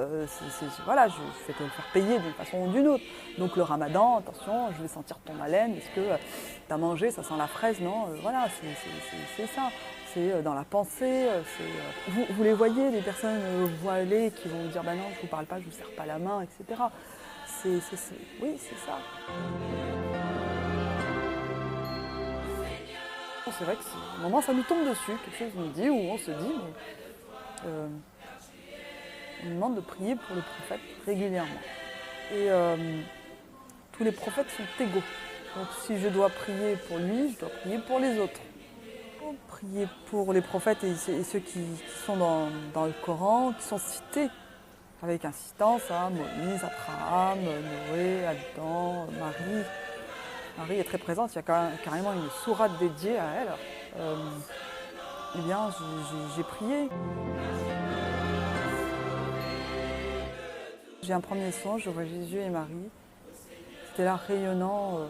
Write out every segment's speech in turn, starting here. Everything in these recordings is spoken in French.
Voilà, je vais te le faire payer d'une façon ou d'une autre. Donc le ramadan, attention, je vais sentir ton haleine, est-ce que tu as mangé, ça sent la fraise, non, voilà, c'est ça. C'est dans la pensée, vous les voyez, les personnes voilées qui vont vous dire, bah non, je ne vous parle pas, je ne vous serre pas la main, etc. Oui, c'est ça. C'est vrai que à un moment, ça nous tombe dessus, quelque chose nous dit, ou on se dit, mais on nous demande de prier pour le prophète régulièrement. Et tous les prophètes sont égaux. Donc si je dois prier pour lui, je dois prier pour les autres. Prier pour les prophètes et ceux qui sont dans le Coran, qui sont cités avec insistance, à Moïse, Abraham, Noé, Adam, Marie. Marie est très présente, il y a carrément une sourate dédiée à elle. Eh bien, j'ai prié. J'ai un premier songe, je vois Jésus et Marie. C'était là rayonnant,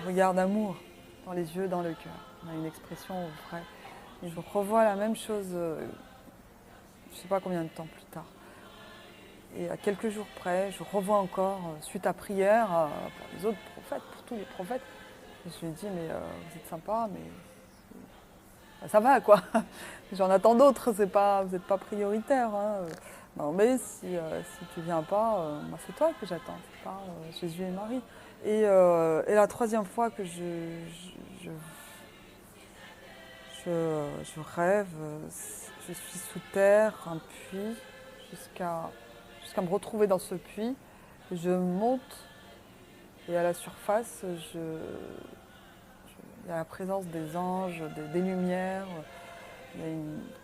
regard d'amour dans les yeux, dans le cœur. On a une expression vraie. Et je revois la même chose, je ne sais pas combien de temps plus tard. Et à quelques jours près, je revois encore, suite à prière, pour les autres prophètes, pour tous les prophètes. Et je lui dis, mais vous êtes sympa, mais ça va quoi. J'en attends d'autres, vous n'êtes pas prioritaire. Hein. Non mais si tu viens pas, moi c'est toi que j'attends, c'est pas Jésus et Marie. Et la troisième fois que je rêve, je suis sous terre, un puits, jusqu'à me retrouver dans ce puits. Je monte et à la surface, il y a la présence des anges, des lumières. Il y a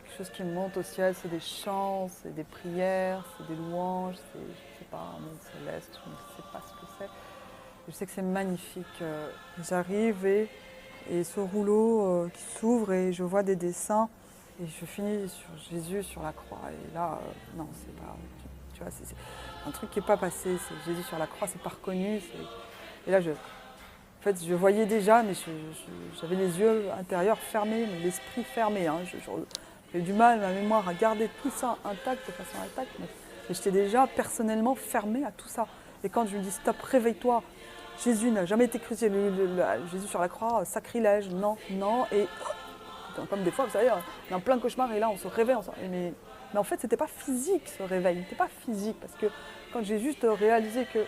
quelque chose qui monte au ciel, c'est des chants, c'est des prières, c'est des louanges, c'est, je ne sais pas, un monde céleste, je ne sais pas ce que c'est. Je sais que c'est magnifique. J'arrive et ce rouleau qui s'ouvre et je vois des dessins et je finis sur Jésus sur la croix. Et là, non, c'est pas... Tu vois, c'est un truc qui n'est pas passé. C'est Jésus sur la croix, c'est pas reconnu. Et là, en fait, je voyais déjà, mais j'avais les yeux intérieurs fermés, mais l'esprit fermé. Hein. J'ai du mal, ma mémoire, à garder tout ça intact, de façon intacte. Mais j'étais déjà personnellement fermée à tout ça. Et quand je me dis stop, réveille-toi, Jésus n'a jamais été crucifié, Jésus sur la croix, sacrilège, non, non. Et comme des fois, vous savez, on est en plein cauchemar et là, on se réveille. Mais en fait, c'était pas physique ce réveil, c'était pas physique. Parce que quand j'ai juste réalisé que,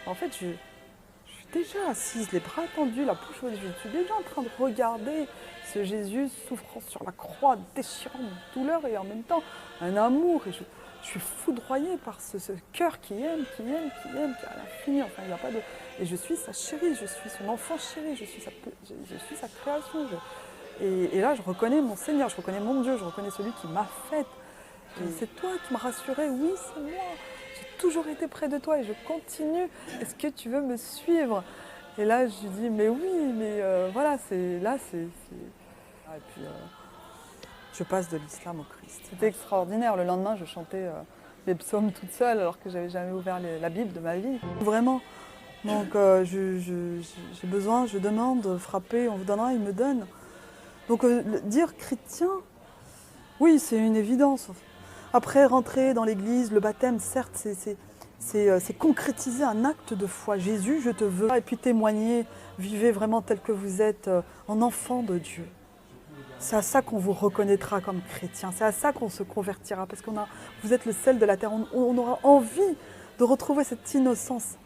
en fait, je suis déjà assise, les bras tendus, la bouche ouverte, je suis déjà en train de regarder ce Jésus souffrant sur la croix, déchirant de douleur et en même temps un amour. Et je suis foudroyée par ce cœur qui aime, qui a l'infini. Enfin, il n'y a pas de... Et je suis sa chérie, je suis son enfant chéri, je suis sa création. Et là, je reconnais mon Seigneur, je reconnais mon Dieu, je reconnais celui qui m'a faite. C'est toi qui m'as rassurée, oui, c'est moi. J'ai toujours été près de toi et je continue. Est-ce que tu veux me suivre? Et là, je lui dis, mais oui, mais voilà, c'est... Et puis, je passe de l'islam au Christ. C'était extraordinaire. Le lendemain, je chantais les psaumes toute seule alors que j'avais jamais ouvert la Bible de ma vie. Vraiment. Donc, j'ai besoin, je demande, frapper, on vous donnera, il me donne. Donc, dire chrétien, oui, c'est une évidence. Après, rentrer dans l'église, le baptême, certes, c'est concrétiser un acte de foi. Jésus, je te veux. Et puis témoigner, vivez vraiment tel que vous êtes, en enfant de Dieu. C'est à ça qu'on vous reconnaîtra comme chrétien, c'est à ça qu'on se convertira, parce vous êtes le sel de la terre. On aura envie de retrouver cette innocence.